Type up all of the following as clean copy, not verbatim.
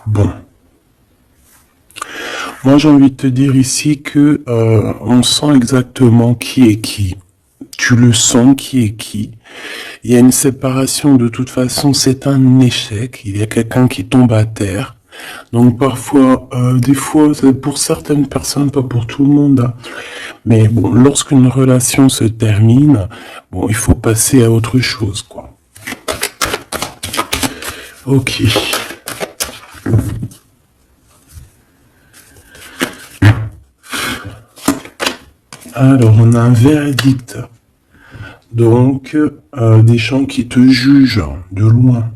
Bon. Moi, j'ai envie de te dire ici que on sent exactement qui est qui. Tu le sens qui est qui. Il y a une séparation de toute façon, c'est un échec. Il y a quelqu'un qui tombe à terre. Donc parfois, des fois, c'est pour certaines personnes, pas pour tout le monde. Hein. Mais bon, lorsqu'une relation se termine, bon, il faut passer à autre chose, quoi. Ok. Alors, on a un verdict. Donc, des gens qui te jugent de loin.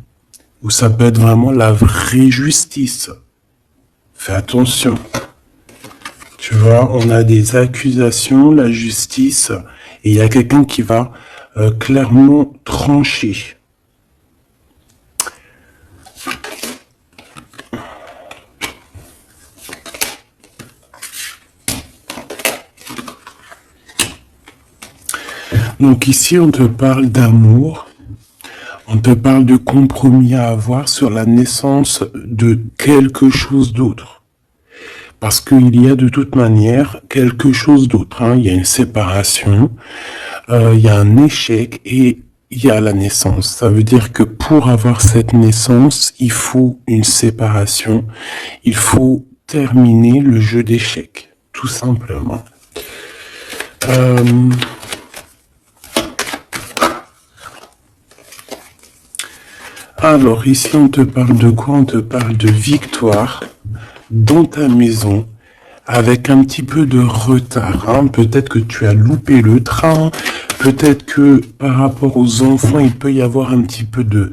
Ou ça peut être vraiment la vraie justice. Fais attention. Tu vois, on a des accusations, la justice, et il y a quelqu'un qui va clairement trancher. Donc ici, on te parle d'amour, on te parle de compromis à avoir sur la naissance de quelque chose d'autre. Parce qu'il y a de toute manière quelque chose d'autre. Hein. Il y a une séparation, il y a un échec et il y a la naissance. Ça veut dire que pour avoir cette naissance, il faut une séparation. Il faut terminer le jeu d'échecs, tout simplement. Alors, ici, on te parle de quoi? On te parle de victoire dans ta maison, avec un petit peu de retard. Hein. Peut-être que tu as loupé le train, peut-être que par rapport aux enfants, il peut y avoir un petit peu de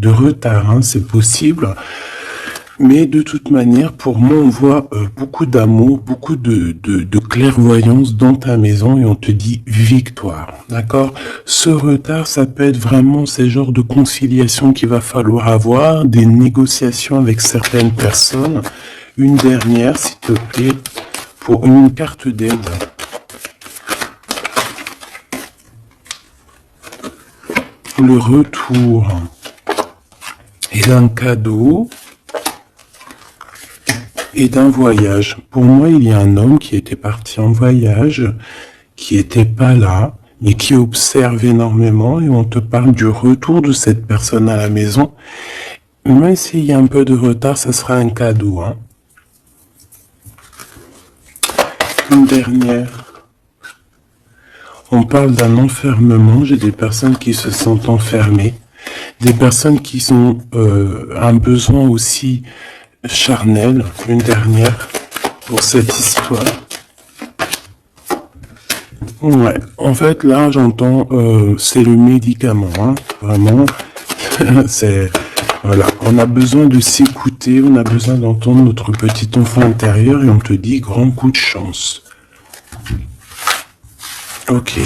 retard, hein. C'est possible. Mais de toute manière, pour moi, on voit beaucoup d'amour, beaucoup de clairvoyance dans ta maison et on te dit victoire, d'accord? Ce retard, ça peut être vraiment ces genres de conciliation qu'il va falloir avoir, des négociations avec certaines personnes. Une dernière, s'il te plaît, pour une carte d'aide. Le retour et d'un cadeau. Et d'un voyage. Pour moi, il y a un homme qui était parti en voyage, qui était pas là, mais qui observe énormément, et on te parle du retour de cette personne à la maison. Même s'il y a un peu de retard, ça sera un cadeau. Hein. Une dernière. On parle d'un enfermement. J'ai des personnes qui se sentent enfermées, des personnes qui ont un besoin aussi charnel, une dernière pour cette histoire. Ouais, en fait là j'entends c'est le médicament, hein, vraiment. C'est voilà, on a besoin de s'écouter, on a besoin d'entendre notre petit enfant intérieur et on te dit grand coup de chance. Ok.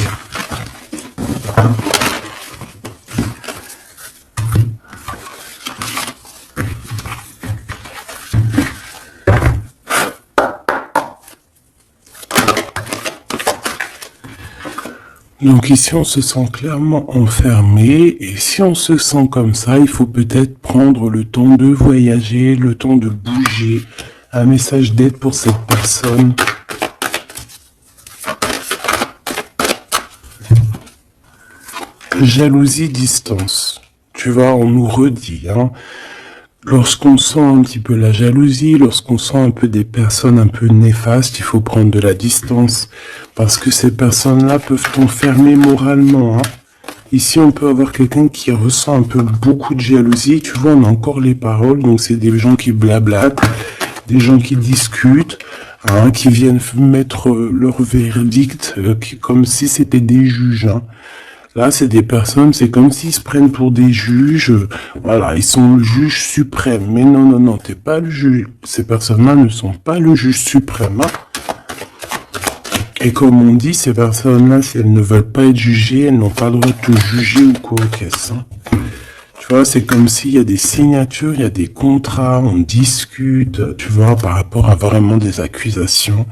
Donc ici, on se sent clairement enfermé, et si on se sent comme ça, il faut peut-être prendre le temps de voyager, le temps de bouger. Un message d'aide pour cette personne. Jalousie, distance. Tu vois, on nous redit, hein. Lorsqu'on sent un petit peu la jalousie, lorsqu'on sent un peu des personnes un peu néfastes, il faut prendre de la distance. Parce que ces personnes-là peuvent t'enfermer moralement. Hein. Ici, on peut avoir quelqu'un qui ressent un peu beaucoup de jalousie. Tu vois, on a encore les paroles. Donc, c'est des gens qui blablatent, des gens qui discutent, hein, qui viennent mettre leur verdict comme si c'était des juges. Hein. Là, c'est des personnes, c'est comme s'ils se prennent pour des juges. Voilà, ils sont le juge suprême. Mais non, non, non, t'es pas le juge. Ces personnes-là ne sont pas le juge suprême. Hein. Et comme on dit, ces personnes-là, si elles ne veulent pas être jugées, elles n'ont pas le droit de te juger ou quoi qu'est-ce. Hein. Tu vois, c'est comme s'il y a des signatures, il y a des contrats, on discute, tu vois, par rapport à vraiment des accusations.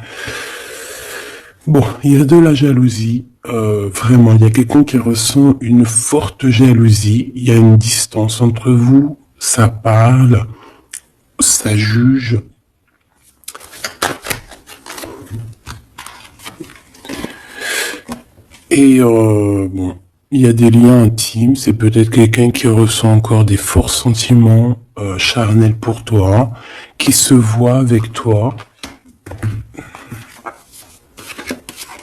Bon, il y a de la jalousie, vraiment, il y a quelqu'un qui ressent une forte jalousie, il y a une distance entre vous, ça parle, ça juge. Et bon, il y a des liens intimes, c'est peut-être quelqu'un qui ressent encore des forts sentiments charnels pour toi, qui se voit avec toi,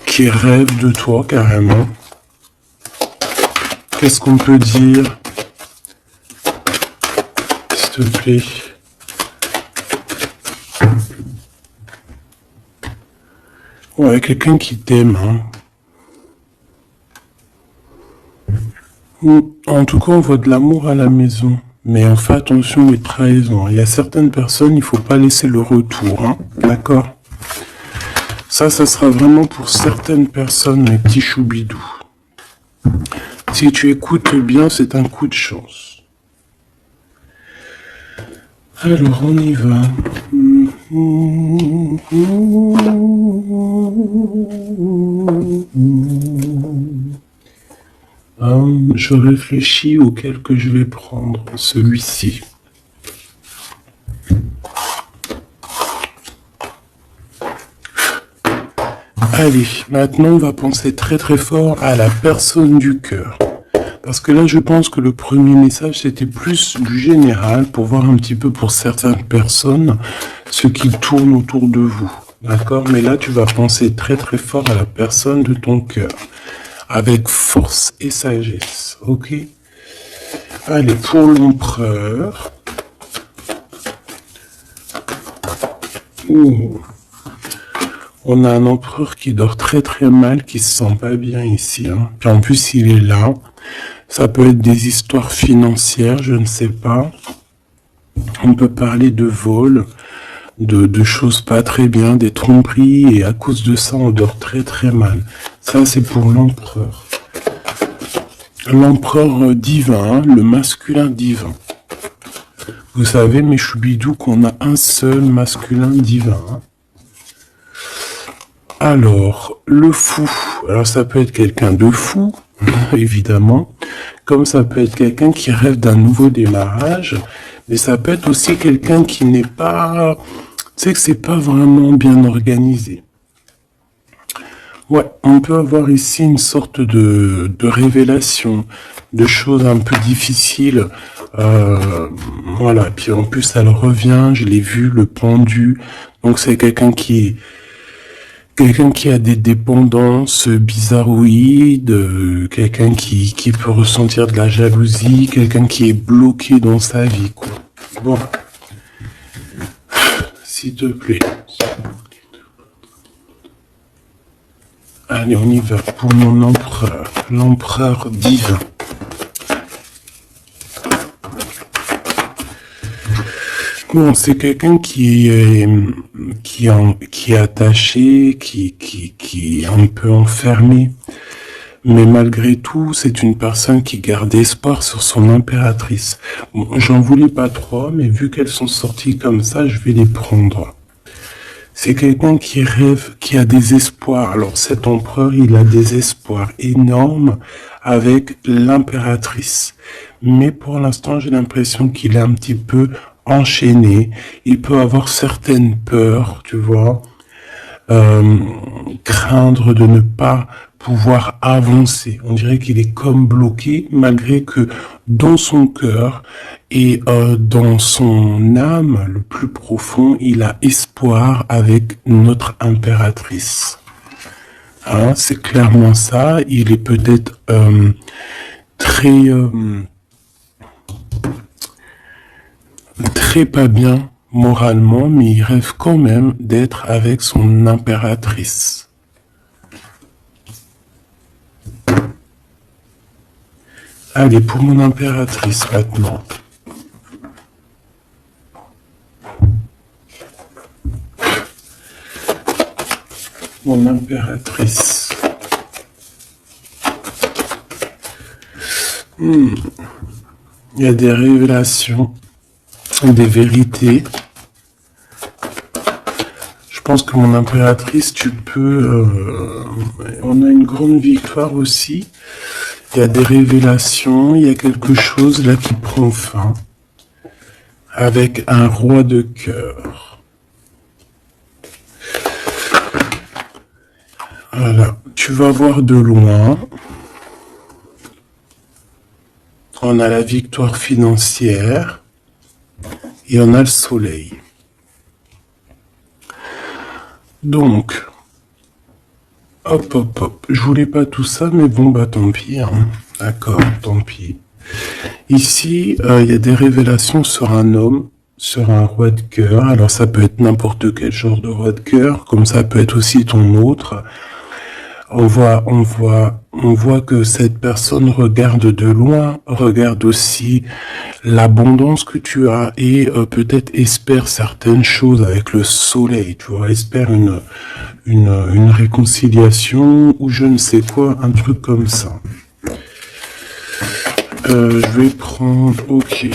qui rêve de toi carrément. Qu'est-ce qu'on peut dire, s'il te plaît? Ouais, quelqu'un qui t'aime, hein. En tout cas, on voit de l'amour à la maison. Mais on fait attention aux trahisons. Il y a certaines personnes, il ne faut pas laisser le retour, hein. D'accord? Ça sera vraiment pour certaines personnes, mes petits choubidous. Si tu écoutes bien, c'est un coup de chance. Alors, on y va. Je réfléchis auquel que je vais prendre, celui-ci. Allez, maintenant on va penser très très fort à la personne du cœur. Parce que là je pense que le premier message c'était plus du général pour voir un petit peu pour certaines personnes ce qui tourne autour de vous. D'accord? Mais là tu vas penser très très fort à la personne de ton cœur. Avec force et sagesse. Ok? Allez, pour l'empereur. On a un empereur qui dort très très mal, qui se sent pas bien ici. Hein. Puis en plus, il est là. Ça peut être des histoires financières, je ne sais pas. On peut parler de vol, de choses pas très bien, des tromperies, et à cause de ça, on dort très très mal. Ça, c'est pour l'empereur. L'empereur divin, le masculin divin. Vous savez, mes choubidous, qu'on a un seul masculin divin. Hein. Alors, le fou. Alors, ça peut être quelqu'un de fou, évidemment. Comme ça peut être quelqu'un qui rêve d'un nouveau démarrage. Mais ça peut être aussi quelqu'un qui n'est pas... Tu sais que c'est pas vraiment bien organisé. Ouais, on peut avoir ici une sorte de révélation, de choses un peu difficiles. Voilà, puis en plus elle revient, je l'ai vu, le pendu. Donc c'est quelqu'un qui a des dépendances bizarroïdes, quelqu'un qui peut ressentir de la jalousie, quelqu'un qui est bloqué dans sa vie, quoi. Bon, s'il te plaît. Allez, on y va pour mon empereur, l'empereur divin. Bon, c'est quelqu'un qui est attaché, qui est un peu enfermé. Mais malgré tout, c'est une personne qui garde espoir sur son impératrice. Bon, j'en voulais pas trop, mais vu qu'elles sont sorties comme ça, je vais les prendre. C'est quelqu'un qui rêve, qui a des espoirs. Alors cet empereur, il a des espoirs énormes avec l'impératrice. Mais pour l'instant, j'ai l'impression qu'il est un petit peu enchaîné. Il peut avoir certaines peurs, tu vois. Craindre de ne pas pouvoir avancer. On dirait qu'il est comme bloqué, malgré que dans son cœur et dans son âme, le plus profond, il a espoir avec notre impératrice. Hein, c'est clairement ça. Il est peut-être très pas bien moralement, mais il rêve quand même d'être avec son impératrice. Allez, pour mon impératrice maintenant. Mon impératrice. Il y a des révélations, des vérités. Je pense que mon impératrice, tu peux... on a une grande victoire aussi. Il y a des révélations, il y a quelque chose là qui prend fin. avec un roi de cœur. Voilà, tu vas voir de loin. On a la victoire financière et on a le soleil. Donc, hop. Je voulais pas tout ça, mais bon, bah tant pis. Hein. D'accord, tant pis. Ici, il y a des révélations sur un homme, sur un roi de cœur. Alors ça peut être n'importe quel genre de roi de cœur, comme ça peut être aussi ton autre. On voit que cette personne regarde de loin, regarde aussi l'abondance que tu as et peut-être espère certaines choses avec le soleil, tu vois, espère une réconciliation ou je ne sais quoi, un truc comme ça. Je vais prendre, ok.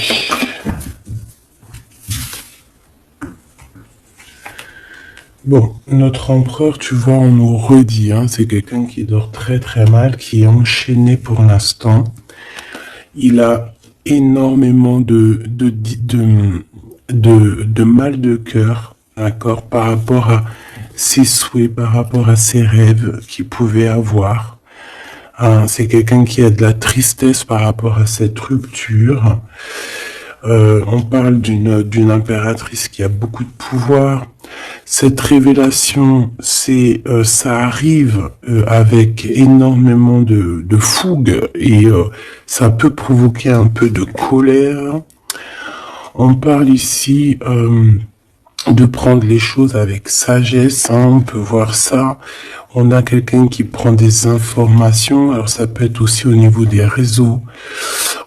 Bon, notre empereur, tu vois, on nous redit, hein, c'est quelqu'un qui dort très très mal, qui est enchaîné pour l'instant. Il a énormément de mal de cœur, d'accord, par rapport à ses souhaits, par rapport à ses rêves qu'il pouvait avoir. Hein, c'est quelqu'un qui a de la tristesse par rapport à cette rupture. On parle d'une impératrice qui a beaucoup de pouvoir. Cette révélation, ça arrive avec énormément de fougue et ça peut provoquer un peu de colère. On parle ici de prendre les choses avec sagesse, hein, on peut voir ça. On a quelqu'un qui prend des informations, alors ça peut être aussi au niveau des réseaux.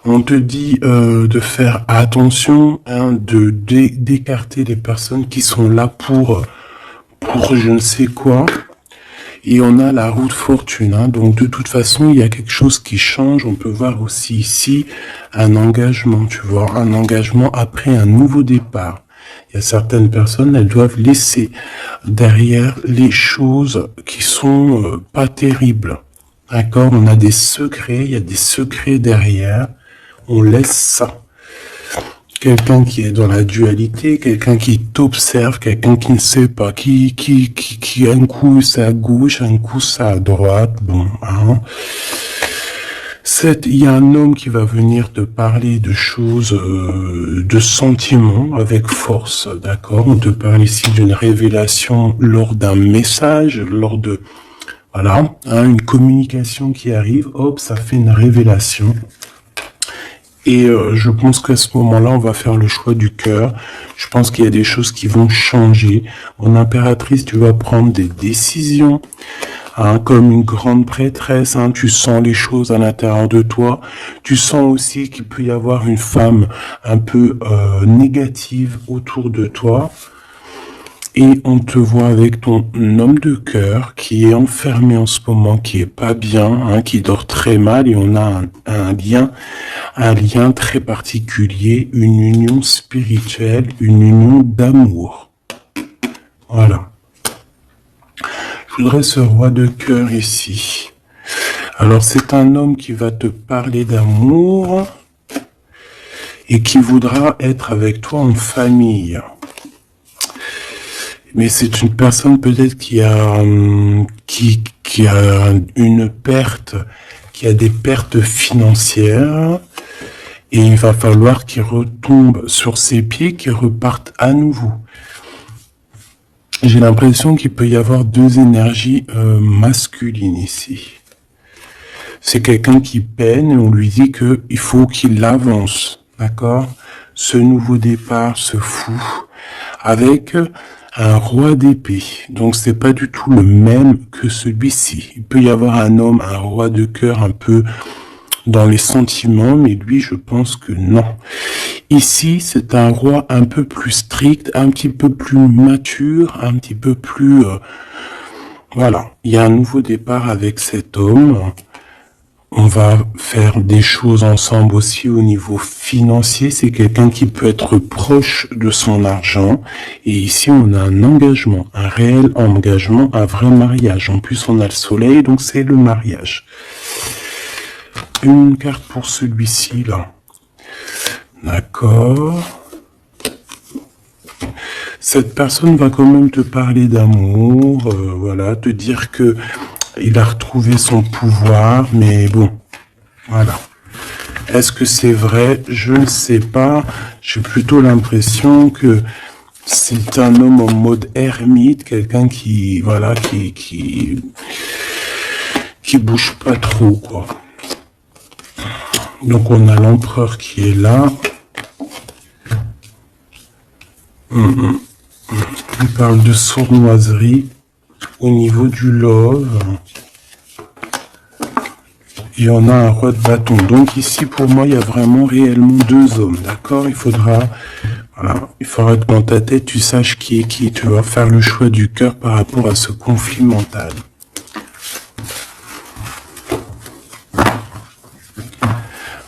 On te dit de faire attention, hein, d'écarter les personnes qui sont là pour je ne sais quoi. Et on a la roue de fortune, hein, donc de toute façon, il y a quelque chose qui change. On peut voir aussi ici un engagement, tu vois, un engagement après un nouveau départ. Il y a certaines personnes, elles doivent laisser derrière les choses qui sont pas terribles. D'accord? On a des secrets, il y a des secrets derrière. On laisse ça. Quelqu'un qui est dans la dualité, quelqu'un qui t'observe, quelqu'un qui ne sait pas, qui un coup c'est à gauche, un coup c'est à droite, bon, hein. Il y a un homme qui va venir te parler de choses, de sentiments avec force, d'accord? On te parle ici d'une révélation lors d'un message, lors de, voilà, hein, une communication qui arrive, hop, ça fait une révélation. Et je pense qu'à ce moment-là, on va faire le choix du cœur. Je pense qu'il y a des choses qui vont changer. Mon impératrice, tu vas prendre des décisions. Hein, comme une grande prêtresse, hein, tu sens les choses à l'intérieur de toi. Tu sens aussi qu'il peut y avoir une femme un peu négative autour de toi. Et on te voit avec ton homme de cœur qui est enfermé en ce moment, qui est pas bien, hein, qui dort très mal, et on a un lien très particulier, une union spirituelle, une union d'amour. Voilà. Je voudrais ce roi de cœur ici. Alors c'est un homme qui va te parler d'amour et qui voudra être avec toi en famille. Mais c'est une personne peut-être qui a une perte, qui a des pertes financières, et il va falloir qu'il retombe sur ses pieds, qu'il reparte à nouveau. J'ai l'impression qu'il peut y avoir deux énergies masculines ici. C'est quelqu'un qui peine et on lui dit que il faut qu'il avance, d'accord? Ce nouveau départ se fout avec un roi d'épée. Donc c'est pas du tout le même que celui-ci. Il peut y avoir un homme, un roi de cœur un peu dans les sentiments, mais lui je pense que non. Ici c'est un roi un peu plus strict, un petit peu plus mature, un petit peu plus... voilà, il y a un nouveau départ avec cet homme. On va faire des choses ensemble aussi au niveau financier. C'est quelqu'un qui peut être proche de son argent. Et ici, on a un engagement, un réel engagement, un vrai mariage. En plus, on a le soleil, donc c'est le mariage. Une carte pour celui-ci, là. D'accord. Cette personne va quand même te parler d'amour, voilà, te dire que il a retrouvé son pouvoir, mais bon, voilà. Est-ce que c'est vrai? Je ne sais pas. J'ai plutôt l'impression que c'est un homme en mode ermite, quelqu'un qui, voilà, qui bouge pas trop, quoi. Donc on a l'empereur qui est là. On parle de sournoiserie au niveau du love. Et on a un roi de bâton. Donc ici, pour moi, il y a vraiment réellement deux hommes, d'accord? Il faudra que dans ta tête, tu saches qui est qui. Tu vas faire le choix du cœur par rapport à ce conflit mental.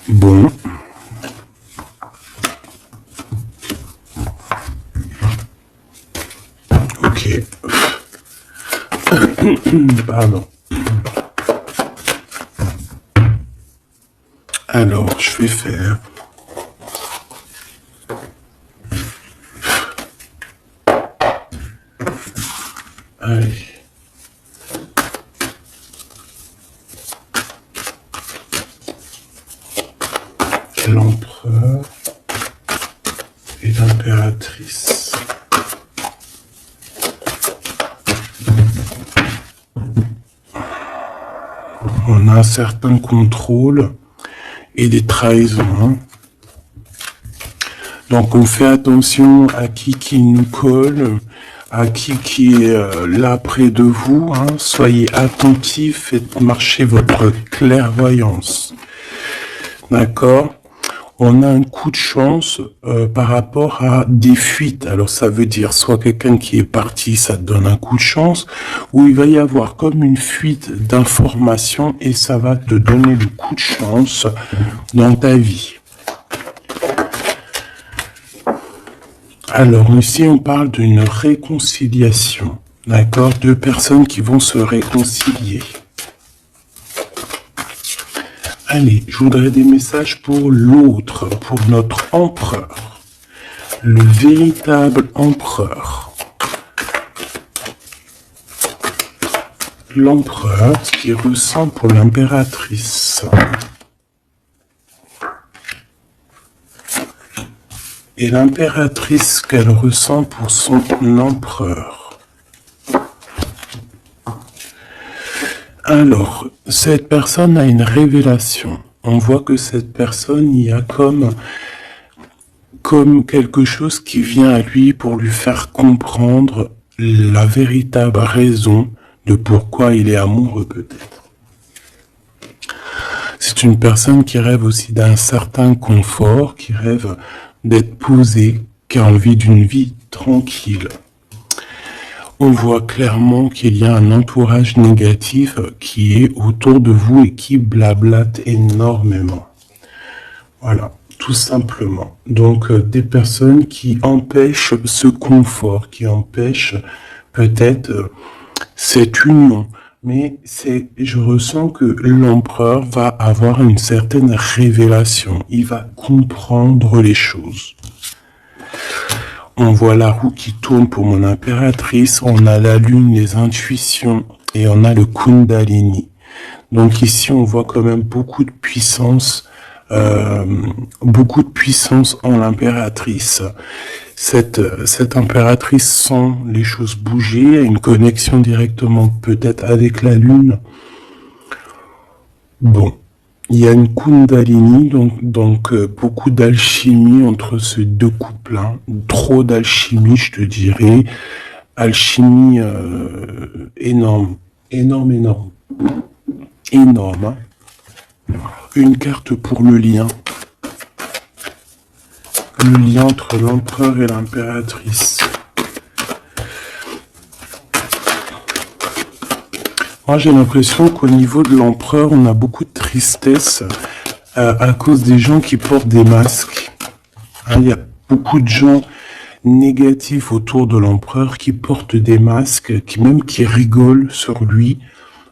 Bon. Ok. Pardon. Alors, je vais faire... Allez. L'empereur et l'impératrice. On a un certain contrôle et des trahisons. Hein. Donc on fait attention à qui nous colle, à qui est là près de vous. Hein. Soyez attentifs, faites marcher votre clairvoyance. D'accord? On a un coup de chance par rapport à des fuites. Alors ça veut dire soit quelqu'un qui est parti, ça te donne un coup de chance, ou il va y avoir comme une fuite d'informations et ça va te donner le coup de chance dans ta vie. Alors ici on parle d'une réconciliation, d'accord? Deux personnes qui vont se réconcilier. Allez, je voudrais des messages pour l'autre, pour notre empereur, le véritable empereur. L'empereur, ce qu'il ressent pour l'impératrice. Et l'impératrice qu'elle ressent pour son empereur. Alors, cette personne a une révélation. On voit que cette personne, il y a comme quelque chose qui vient à lui pour lui faire comprendre la véritable raison de pourquoi il est amoureux peut-être. C'est une personne qui rêve aussi d'un certain confort, qui rêve d'être posée, qui a envie d'une vie tranquille. On voit clairement qu'il y a un entourage négatif qui est autour de vous et qui blablate énormément. Voilà, tout simplement. Donc, des personnes qui empêchent ce confort, qui empêchent peut-être cette union. Mais je ressens que l'empereur va avoir une certaine révélation. Il va comprendre les choses. On voit la roue qui tourne pour mon impératrice, on a la lune, les intuitions, et on a le Kundalini. Donc ici, on voit quand même beaucoup de puissance en l'impératrice. Cette impératrice sent les choses bouger, a une connexion directement peut-être avec la lune. Bon. Il y a une Kundalini, donc beaucoup d'alchimie entre ces deux couples-là. Trop d'alchimie, je te dirais. Alchimie énorme. Énorme. Hein. Une carte pour le lien. Le lien entre l'empereur et l'impératrice. Moi, j'ai l'impression qu'au niveau de l'empereur, on a beaucoup de tristesse à cause des gens qui portent des masques. Hein, il y a beaucoup de gens négatifs autour de l'empereur qui portent des masques, qui rigolent sur lui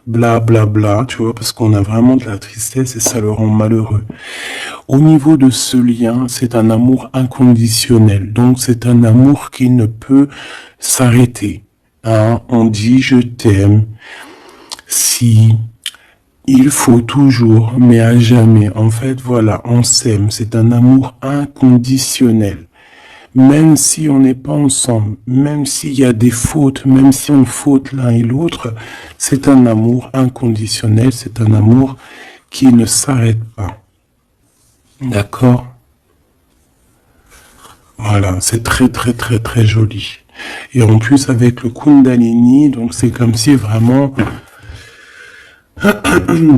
bla bla bla, tu vois, parce qu'on a vraiment de la tristesse et ça le rend malheureux. Au niveau de ce lien, c'est un amour inconditionnel, donc c'est un amour qui ne peut s'arrêter. Hein, on dit je t'aime si il faut toujours, mais à jamais. En fait, voilà, on s'aime. C'est un amour inconditionnel. Même si on n'est pas ensemble, même s'il y a des fautes, même si on faute l'un et l'autre, c'est un amour inconditionnel. C'est un amour qui ne s'arrête pas. D'accord? Voilà, c'est très très très très joli. Et en plus avec le Kundalini, donc c'est comme si vraiment,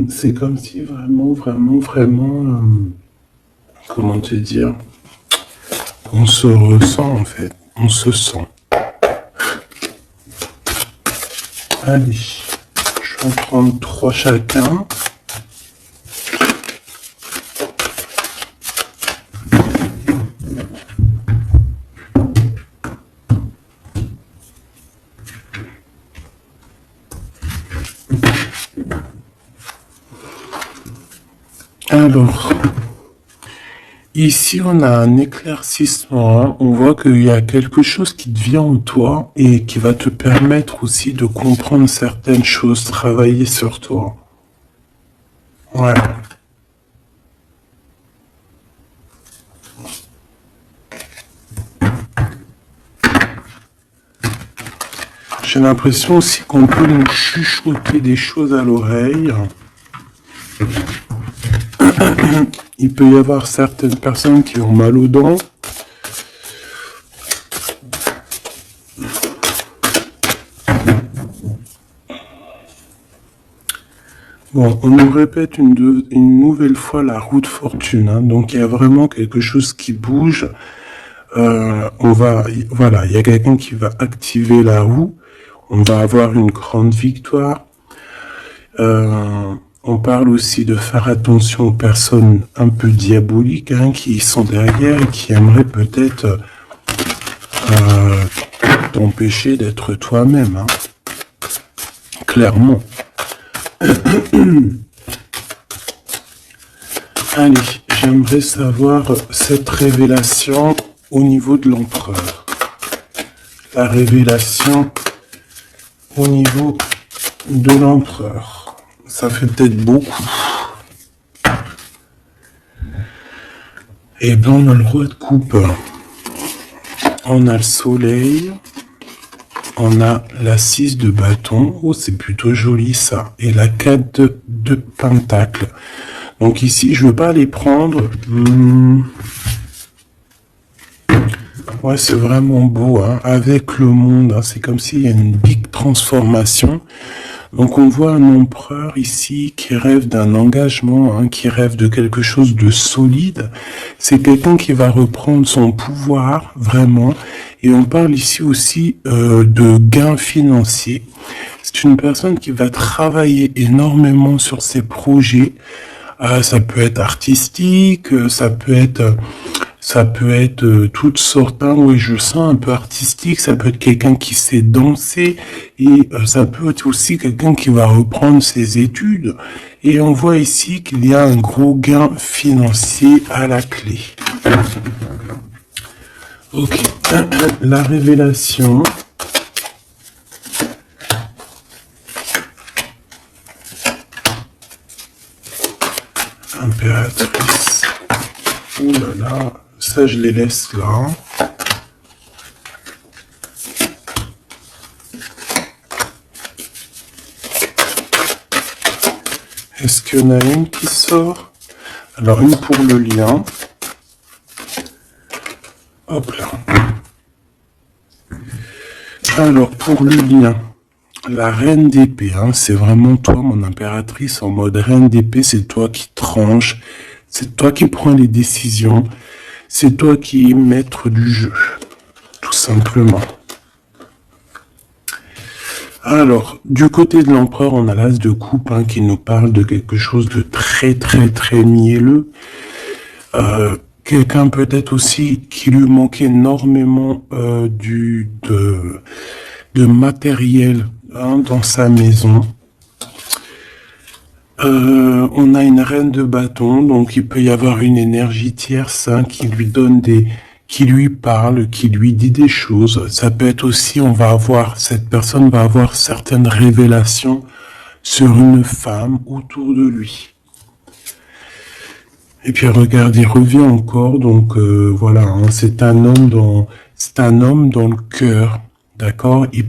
c'est comme si vraiment, comment te dire, on se ressent en fait, on se sent. Allez, je vais en prendre 3 chacun. Alors, ici on a un éclaircissement, hein. On voit qu'il y a quelque chose qui devient en toi et qui va te permettre aussi de comprendre certaines choses, travailler sur toi. Ouais. J'ai l'impression aussi qu'on peut nous chuchoter des choses à l'oreille. Il peut y avoir certaines personnes qui ont mal aux dents. Bon, on nous répète une nouvelle fois la roue de fortune. Hein. Donc il y a vraiment quelque chose qui bouge. Voilà, il y a quelqu'un qui va activer la roue. On va avoir une grande victoire. On parle aussi de faire attention aux personnes un peu diaboliques, hein, qui sont derrière et qui aimeraient peut-être t'empêcher d'être toi-même. Hein. Clairement. Allez, j'aimerais savoir cette révélation au niveau de l'empereur. La révélation au niveau de l'empereur. Ça fait peut-être beaucoup. Et bien, on a le roi de coupe. On a le soleil. On a la 6 de bâton. Oh, c'est plutôt joli ça. Et la 4 de pentacle. Donc ici, je ne veux pas les prendre. Ouais, c'est vraiment beau. Hein. Avec le monde, hein, c'est comme s'il y a une big transformation. Donc on voit un empereur ici qui rêve d'un engagement, hein, qui rêve de quelque chose de solide. C'est quelqu'un qui va reprendre son pouvoir, vraiment. Et on parle ici aussi de gains financiers. C'est une personne qui va travailler énormément sur ses projets. Ça peut être artistique, ça peut être toutes sortes, hein, oui, je sens un peu artistique, ça peut être quelqu'un qui sait danser, et ça peut être aussi quelqu'un qui va reprendre ses études. Et on voit ici qu'il y a un gros gain financier à la clé. Ok, la révélation. Impératrice. Oh là là. Ça, je les laisse là. Est-ce qu'il y en a une qui sort? Alors, une pour le lien. Hop là. Alors, pour le lien, la reine d'épée, hein, c'est vraiment toi, mon impératrice, en mode reine d'épée, c'est toi qui tranches, c'est toi qui prends les décisions. C'est toi qui es maître du jeu, tout simplement. Alors, du côté de l'empereur, on a l'as de coupe, hein, qui nous parle de quelque chose de très très très mielleux. Quelqu'un peut-être aussi qui lui manquait énormément de matériel, hein, dans sa maison. On a une reine de bâton, donc il peut y avoir une énergie tierce qui lui donne qui lui parle, qui lui dit des choses. Ça peut être aussi, cette personne va avoir certaines révélations sur une femme autour de lui. Et puis regarde, il revient encore, donc voilà, c'est un homme dans le cœur, d'accord. Il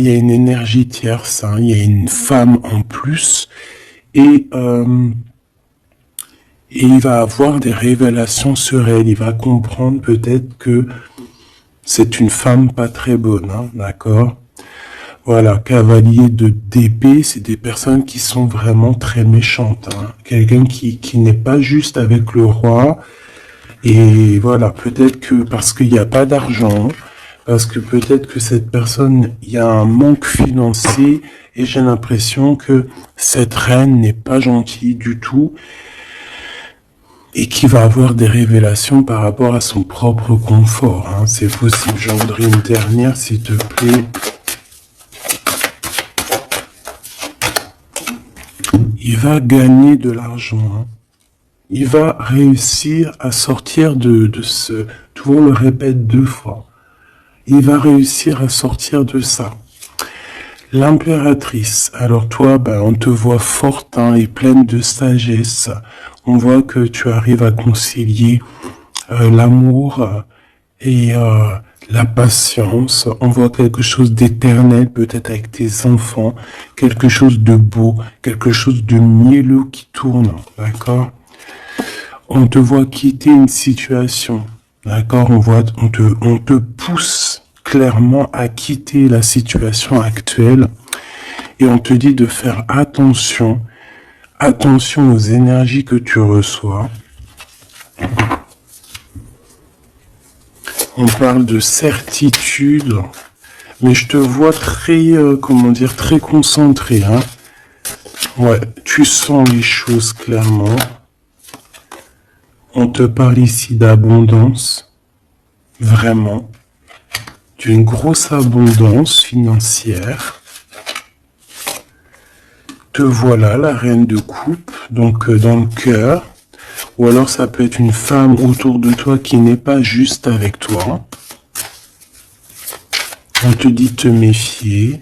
y a une énergie tierce, il y a une femme en plus. Et il va avoir des révélations sur elle. Il va comprendre peut-être que c'est une femme pas très bonne, d'accord? Voilà, cavalier d'épée, c'est des personnes qui sont vraiment très méchantes. Quelqu'un qui n'est pas juste avec le roi. Et voilà, peut-être que parce qu'il n'y a pas d'argent, parce que peut-être que cette personne, il y a un manque financier, et j'ai l'impression que cette reine n'est pas gentille du tout, et qui va avoir des révélations par rapport à son propre confort. C'est possible. J'en voudrais une dernière, s'il te plaît. Il va gagner de l'argent. Il va réussir à sortir de ce... Tu vois, on le répète 2 fois. Il va réussir à sortir de ça. L'impératrice. Alors toi, on te voit forte et pleine de sagesse. On voit que tu arrives à concilier l'amour et la patience. On voit quelque chose d'éternel, peut-être avec tes enfants. Quelque chose de beau, quelque chose de mielleux qui tourne. D'accord ? On te voit quitter une situation. D'accord ? On te pousse clairement à quitter la situation actuelle et on te dit de faire attention aux énergies que tu reçois. On parle de certitude, mais je te vois très, très concentré. Ouais, tu sens les choses clairement. On te parle ici d'abondance, vraiment, d'une grosse abondance financière. Te voilà, la reine de coupe, donc dans le cœur. Ou alors ça peut être une femme autour de toi qui n'est pas juste avec toi. On te dit de te méfier.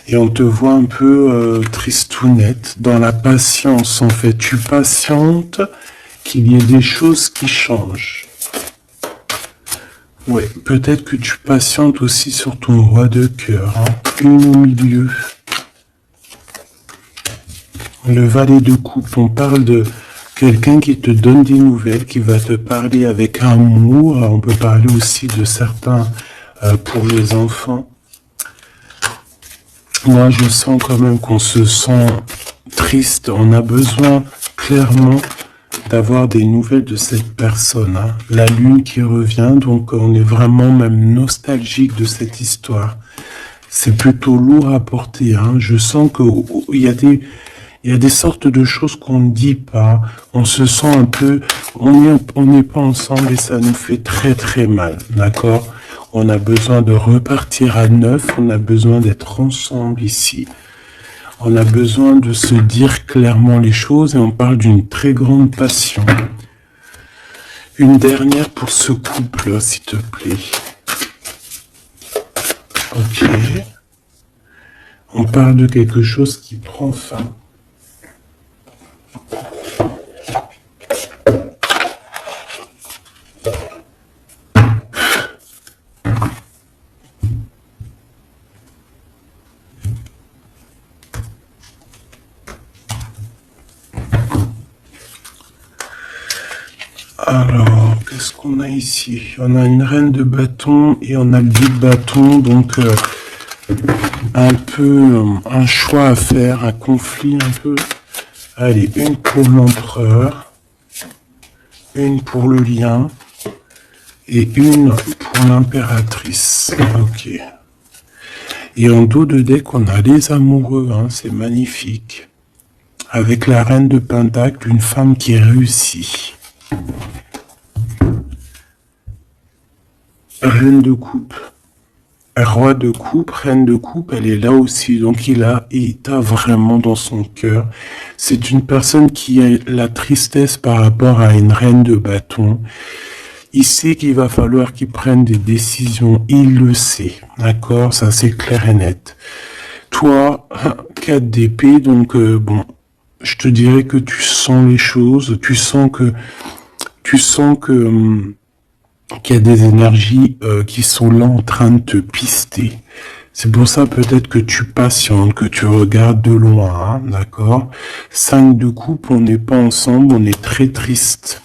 Et on te voit un peu tristounette, dans la patience en fait. Tu patientes qu'il y ait des choses qui changent. Ouais, peut-être que tu patientes aussi sur ton roi de cœur. Une au milieu. Le valet de coupe, on parle de quelqu'un qui te donne des nouvelles, qui va te parler avec amour. On peut parler aussi de certains pour les enfants. Moi, je sens quand même qu'on se sent triste. On a besoin clairement d'avoir des nouvelles de cette personne. La lune qui revient, donc on est vraiment même nostalgique de cette histoire. C'est plutôt lourd à porter. Je sens qu'il y a des sortes de choses qu'on ne dit pas. On se sent un peu... On n'est pas ensemble et ça nous fait très très mal. D'accord ? On a besoin de repartir à neuf, on a besoin d'être ensemble ici. On a besoin de se dire clairement les choses et on parle d'une très grande passion. Une dernière pour ce couple, s'il te plaît. Ok. On parle de quelque chose qui prend fin. Alors, qu'est-ce qu'on a ici? On a une reine de bâton et on a le 2 de bâton, donc un peu un choix à faire, un conflit un peu. Allez, une pour l'empereur, une pour le lien et une pour l'impératrice. Ok. Et en dos de deck, on a les amoureux, c'est magnifique. Avec la reine de pentacle, une femme qui réussit. Reine de coupe. Roi de coupe, reine de coupe, elle est là aussi. Donc il t'a vraiment dans son cœur. C'est une personne qui a la tristesse par rapport à une reine de bâton. Il sait qu'il va falloir qu'il prenne des décisions. Il le sait. D'accord? Ça, c'est clair et net. Toi, 4 d'épée, donc bon, je te dirais que tu sens les choses. Tu sens que qu'il y a des énergies qui sont là en train de te pister. C'est pour ça peut-être que tu patientes, que tu regardes de loin, hein, d'accord? 5 de coupe, on n'est pas ensemble, on est très triste.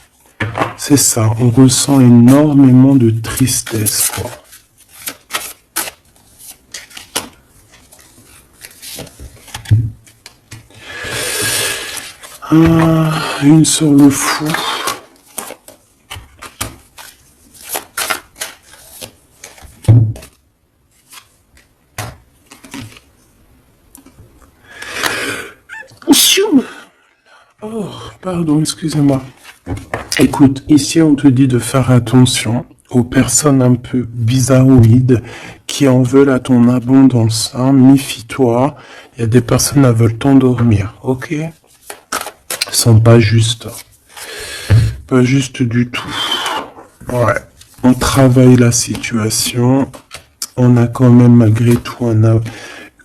C'est ça, on ressent énormément de tristesse, quoi. Une sur le fou. Oh, pardon, excusez-moi. Écoute, ici on te dit de faire attention aux personnes un peu bizarroïdes qui en veulent à ton abondance. Hein. Méfie-toi, il y a des personnes qui veulent t'endormir, ok? Ils sont pas justes. Pas juste du tout. Ouais. On travaille la situation. On a quand même, malgré tout, on a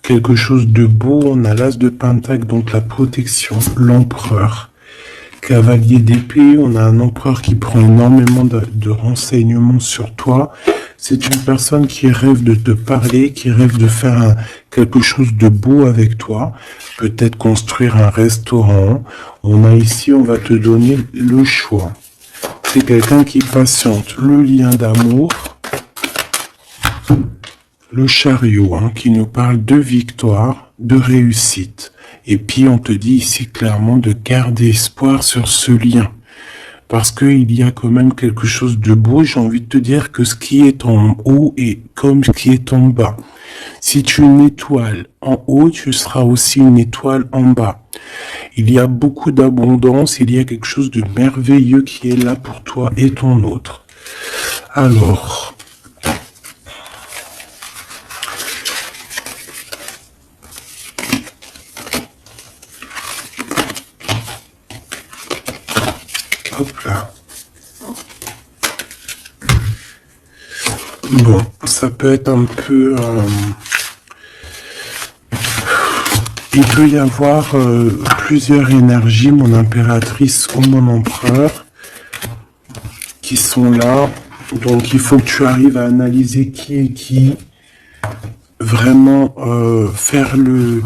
quelque chose de beau. On a l'as de pentacle, donc la protection, l'empereur. Cavalier d'épée, on a un empereur qui prend énormément de renseignements sur toi. C'est une personne qui rêve de te parler, qui rêve de faire quelque chose de beau avec toi. Peut-être construire un restaurant. On a ici, on va te donner le choix. C'est quelqu'un qui patiente. Le lien d'amour. Le chariot, hein, qui nous parle de victoire, de réussite. Et puis on te dit ici clairement de garder espoir sur ce lien. Parce qu'il y a quand même quelque chose de beau. J'ai envie de te dire que ce qui est en haut est comme ce qui est en bas. Si tu es une étoile en haut, tu seras aussi une étoile en bas. Il y a beaucoup d'abondance, il y a quelque chose de merveilleux qui est là pour toi et ton autre. Alors... Hop là. Bon, ça peut être un peu... il peut y avoir plusieurs énergies, mon impératrice ou mon empereur, qui sont là. Donc il faut que tu arrives à analyser qui est qui. Vraiment faire le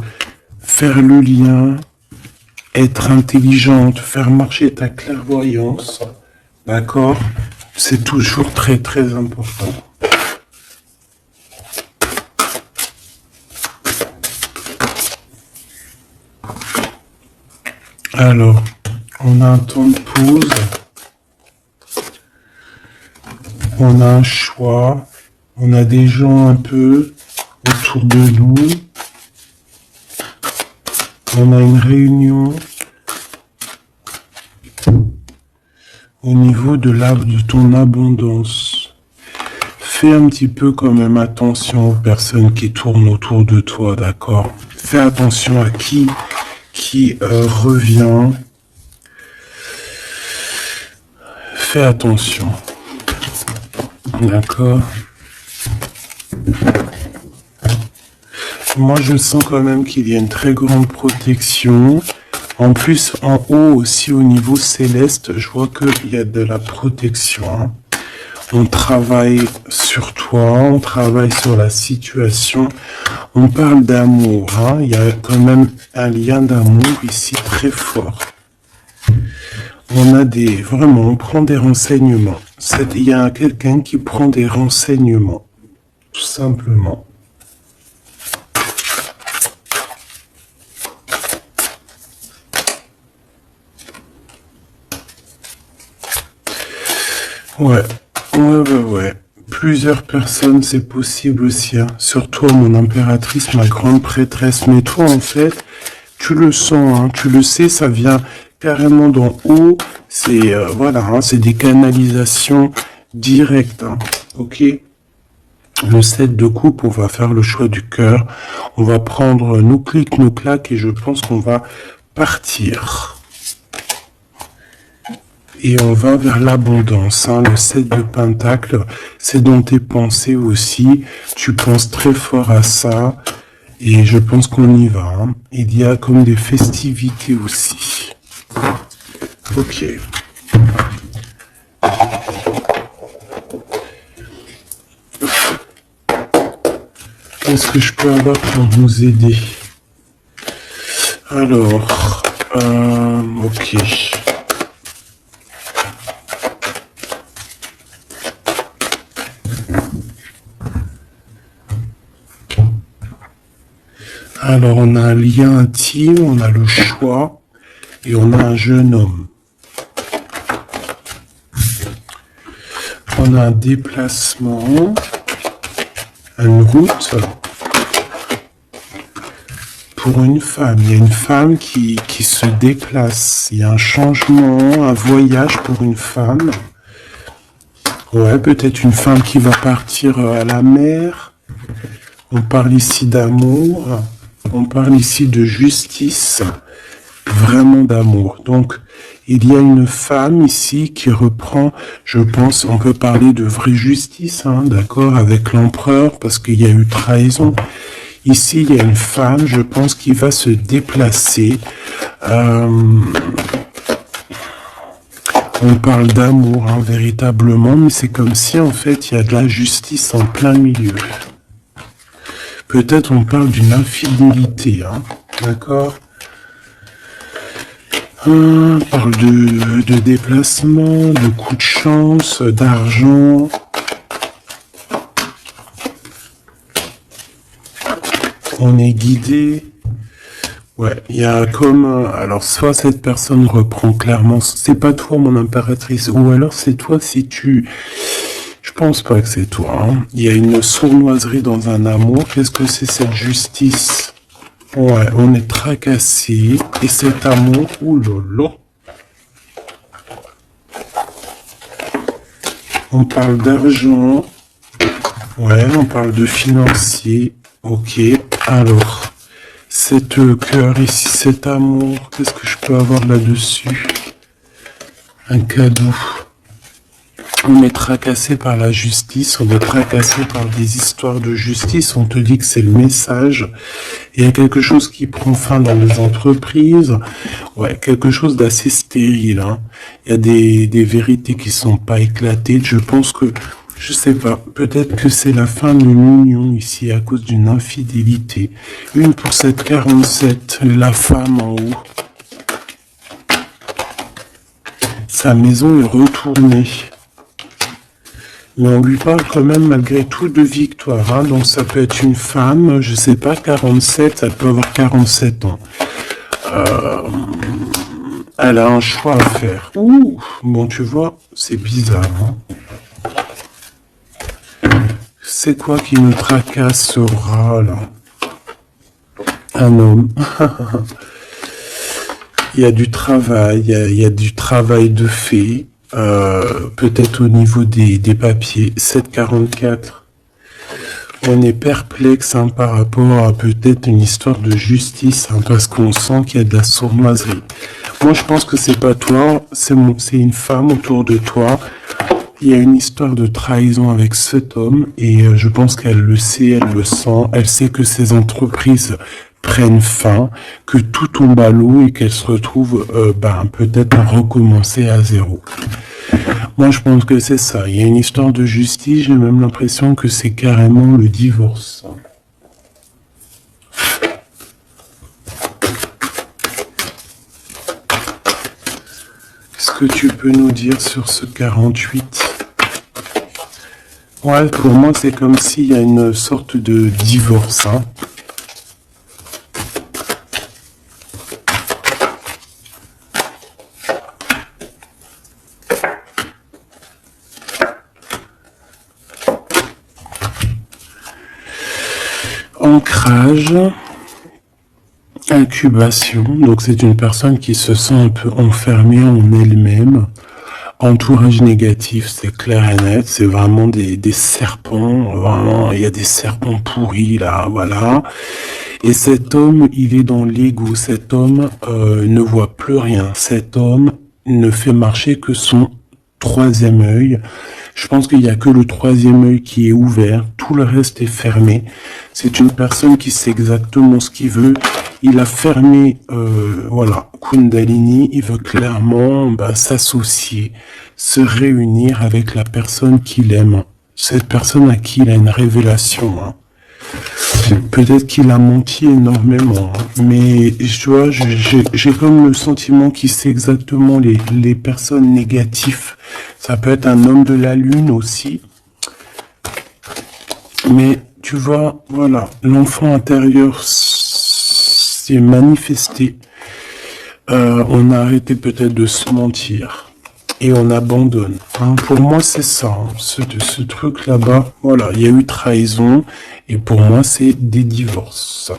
lien. Être intelligente, faire marcher ta clairvoyance, d'accord? C'est toujours très très important. Alors, on a un temps de pause, on a un choix, on a des gens un peu autour de nous. On a une réunion au niveau de ton abondance. Fais un petit peu quand même attention aux personnes qui tournent autour de toi, d'accord? Fais attention à qui revient. Fais attention. D'accord? Moi, je sens quand même qu'il y a une très grande protection. En plus, en haut aussi, au niveau céleste, je vois qu'il y a de la protection. On travaille sur toi, on travaille sur la situation. On parle d'amour. Hein. Il y a quand même un lien d'amour ici très fort. On a vraiment, on prend des renseignements. Il y a quelqu'un qui prend des renseignements, tout simplement. Ouais. Plusieurs personnes, c'est possible aussi. Hein. Surtout mon impératrice, ma grande prêtresse. Mais toi, en fait, tu le sens, hein, tu le sais, ça vient carrément d'en haut. C'est voilà, hein, c'est des canalisations directes. Hein. Ok. Le 7 de coupe, on va faire le choix du cœur. On va prendre nos clics, nos claques et je pense qu'on va partir. Et on va vers l'abondance. Hein. Le 7 de pentacle, c'est dans tes pensées aussi. Tu penses très fort à ça. Et je pense qu'on y va. Hein. Il y a comme des festivités aussi. Ok. Qu'est-ce que je peux avoir pour nous aider? Alors, ok. Alors, on a un lien intime, on a le choix et on a un jeune homme. On a un déplacement, une route pour une femme. Il y a une femme qui se déplace. Il y a un changement, un voyage pour une femme. Ouais, peut-être une femme qui va partir à la mer. On parle ici d'amour. On parle ici de justice. Vraiment d'amour. Donc, il y a une femme ici qui reprend, je pense, on peut parler de vraie justice, hein, d'accord, avec l'empereur, parce qu'il y a eu trahison. Ici, il y a une femme, je pense, qui va se déplacer. On parle d'amour, hein, véritablement, mais c'est comme si, en fait, il y a de la justice en plein milieu. Peut-être on parle d'une infidélité, hein, d'accord. On parle de déplacement, de coup de chance, d'argent. On est guidé. Ouais, il y a comme... alors, soit cette personne reprend clairement... C'est pas toi, mon impératrice. Ou alors, c'est toi si tu... Je pense pas que c'est toi. Hein. Il y a une sournoiserie dans un amour. Qu'est-ce que c'est cette justice? Ouais, on est tracassé. Et cet amour, oulala. On parle d'argent. Ouais, on parle de financier. Ok, alors, cette cœur ici, cet amour, qu'est-ce que je peux avoir là-dessus? Un cadeau. On est tracassé par la justice, on est tracassé par des histoires de justice, on te dit que c'est le message. Il y a quelque chose qui prend fin dans les entreprises, ouais, quelque chose d'assez stérile. Hein. Il y a des vérités qui sont pas éclatées, je pense que, je sais pas, peut-être que c'est la fin d'une union ici à cause d'une infidélité. Une pour cette 47, la femme en haut. Sa maison est retournée. Mais on lui parle quand même malgré tout de victoire. Hein. Donc ça peut être une femme, je sais pas, 47, elle peut avoir 47 ans. Elle a un choix à faire. Ouh, bon tu vois, c'est bizarre. Hein. C'est quoi qui me tracasse ce rat là? Un homme. Il y a du travail, il y a du travail de fait. Peut-être au niveau des papiers, 744. On est perplexe hein, par rapport à peut-être une histoire de justice, hein, parce qu'on sent qu'il y a de la sournoiserie. Moi, je pense que c'est pas toi, c'est une femme autour de toi. Il y a une histoire de trahison avec cet homme, et je pense qu'elle le sait, elle le sent, elle sait que ces entreprises prennent fin, que tout tombe à l'eau et qu'elle se retrouve peut-être à recommencer à zéro. Moi, je pense que c'est ça. Il y a une histoire de justice. J'ai même l'impression que c'est carrément le divorce. Qu'est-ce que tu peux nous dire sur ce 48? Ouais, pour moi, c'est comme s'il y a une sorte de divorce. Hein. Ancrage, incubation, donc c'est une personne qui se sent un peu enfermée en elle-même. Entourage négatif, c'est clair et net, c'est vraiment des serpents, vraiment, il y a des serpents pourris là, voilà. Et cet homme, il est dans l'ego, cet homme ne voit plus rien, cet homme ne fait marcher que son troisième œil. Je pense qu'il n'y a que le troisième œil qui est ouvert, tout le reste est fermé. C'est une personne qui sait exactement ce qu'il veut. Il a fermé, voilà, Kundalini, il veut clairement s'associer, se réunir avec la personne qu'il aime. Cette personne à qui il a une révélation. Hein. Peut-être qu'il a menti énormément, hein, mais tu vois, j'ai comme le sentiment qu'il sait exactement les personnes négatives. Ça peut être un homme de la lune aussi. Mais tu vois, voilà, l'enfant intérieur s'est manifesté. On a arrêté peut-être de se mentir. Et on abandonne. Hein. Pour moi, c'est ça. Hein. Ce truc là-bas, voilà, il y a eu trahison. Et pour moi, c'est des divorces.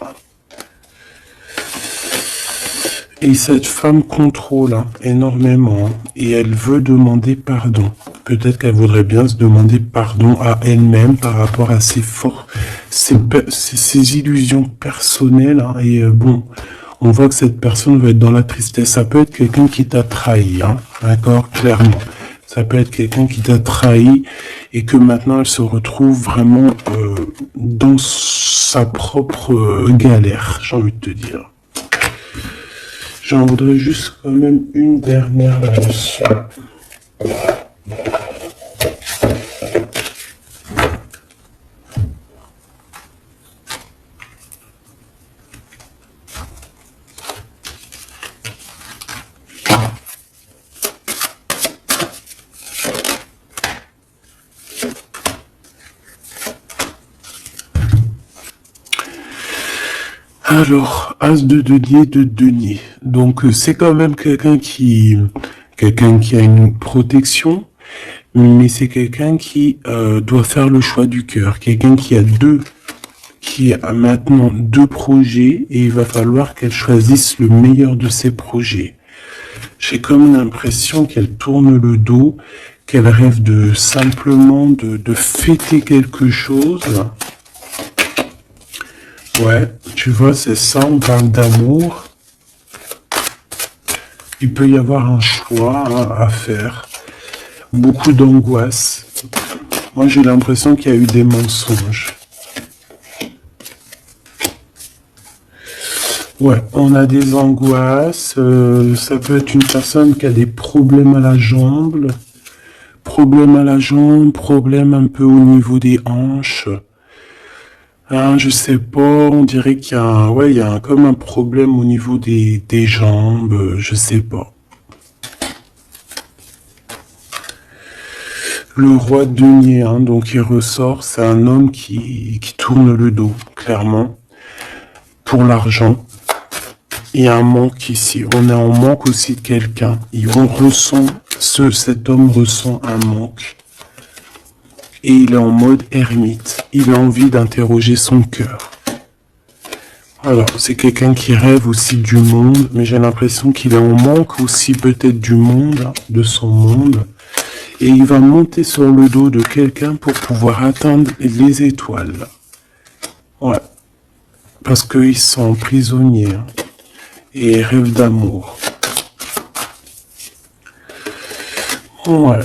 Et cette femme contrôle hein, énormément. Hein, et elle veut demander pardon. Peut-être qu'elle voudrait bien se demander pardon à elle-même par rapport à ses illusions personnelles. Hein, et bon... On voit que cette personne va être dans la tristesse. Ça peut être quelqu'un qui t'a trahi, hein, d'accord, clairement. Ça peut être quelqu'un qui t'a trahi et que maintenant elle se retrouve vraiment dans sa propre galère, j'ai envie de te dire. J'en voudrais juste quand même une dernière là-dessus. Alors, As de denier. Donc, c'est quand même quelqu'un qui a une protection, mais c'est quelqu'un qui doit faire le choix du cœur. Quelqu'un qui a maintenant deux projets et il va falloir qu'elle choisisse le meilleur de ses projets. J'ai comme l'impression qu'elle tourne le dos, qu'elle rêve simplement de fêter quelque chose. Ouais, tu vois, c'est ça, on parle d'amour. Il peut y avoir un choix hein, à faire. Beaucoup d'angoisse. Moi, j'ai l'impression qu'il y a eu des mensonges. Ouais, on a des angoisses. Ça peut être une personne qui a des problèmes à la jambe. Problèmes un peu au niveau des hanches. Hein, je sais pas, on dirait qu'il y a, il y a comme un problème au niveau des jambes, je sais pas. Le roi de denier, hein, donc il ressort, c'est un homme qui tourne le dos, clairement, pour l'argent. Il y a un manque ici, on est en manque aussi de quelqu'un. Cet homme ressent un manque. Et il est en mode ermite. Il a envie d'interroger son cœur. Alors, c'est quelqu'un qui rêve aussi du monde, mais j'ai l'impression qu'il est en manque aussi peut-être du monde, de son monde. Et il va monter sur le dos de quelqu'un pour pouvoir atteindre les étoiles. Ouais. Parce qu'ils sont prisonniers. Hein, et rêvent d'amour. Ouais.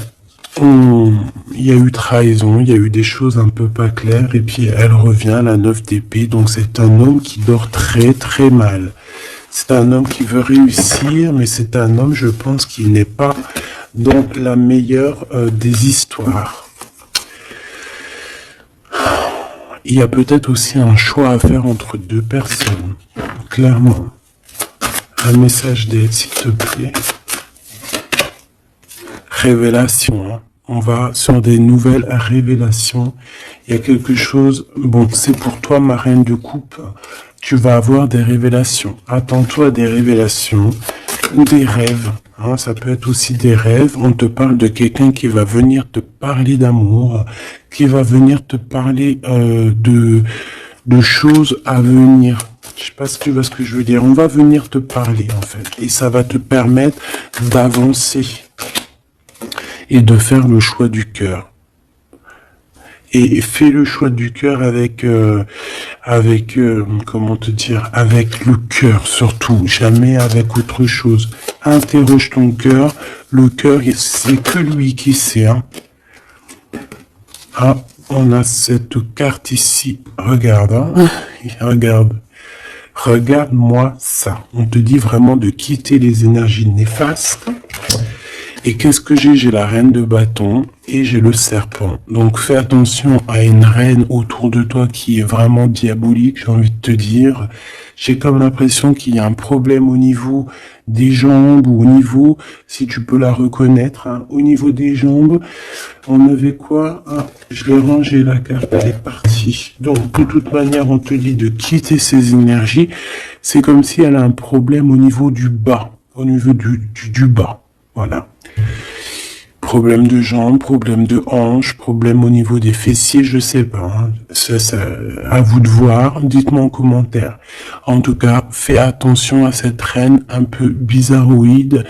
Il y a eu trahison, il y a eu des choses un peu pas claires, et puis elle revient, la 9 d'épée, donc c'est un homme qui dort très très mal. C'est un homme qui veut réussir, mais c'est un homme, je pense, qui n'est pas dans la meilleure des histoires. Il y a peut-être aussi un choix à faire entre deux personnes, clairement. Un message d'aide, s'il te plaît. Révélation, hein. On va sur des nouvelles révélations. Il y a quelque chose, bon, c'est pour toi, ma reine de coupe, tu vas avoir des révélations. Attends-toi à des révélations, des rêves, hein, ça peut être aussi des rêves. On te parle de quelqu'un qui va venir te parler d'amour, qui va venir te parler de choses à venir. Je sais pas si tu vois ce que je veux dire. On va venir te parler, en fait, et ça va te permettre d'avancer. et de faire le choix du cœur. Et fais le choix du cœur avec, comment te dire, avec le cœur surtout, jamais avec autre chose. Interroge ton cœur. Le cœur, c'est que lui qui sait. Hein. Ah, on a cette carte ici. Regarde, hein. Regarde. Regarde-moi ça. On te dit vraiment de quitter les énergies néfastes. Et qu'est-ce que j'ai? J'ai la reine de bâton et j'ai le serpent. Donc fais attention à une reine autour de toi qui est vraiment diabolique, j'ai envie de te dire. J'ai comme l'impression qu'il y a un problème au niveau des jambes ou au niveau, si tu peux la reconnaître, hein, au niveau des jambes. On avait quoi? Ah, je l'ai rangé la carte, elle est partie. Donc de toute manière, on te dit de quitter ces énergies. C'est comme si elle a un problème au niveau du bas, au niveau du bas. Voilà. Problème de jambes, problème de hanches, problème au niveau des fessiers, je sais pas. Hein. Ça, à vous de voir. Dites-moi en commentaire. En tout cas, fais attention à cette reine un peu bizarroïde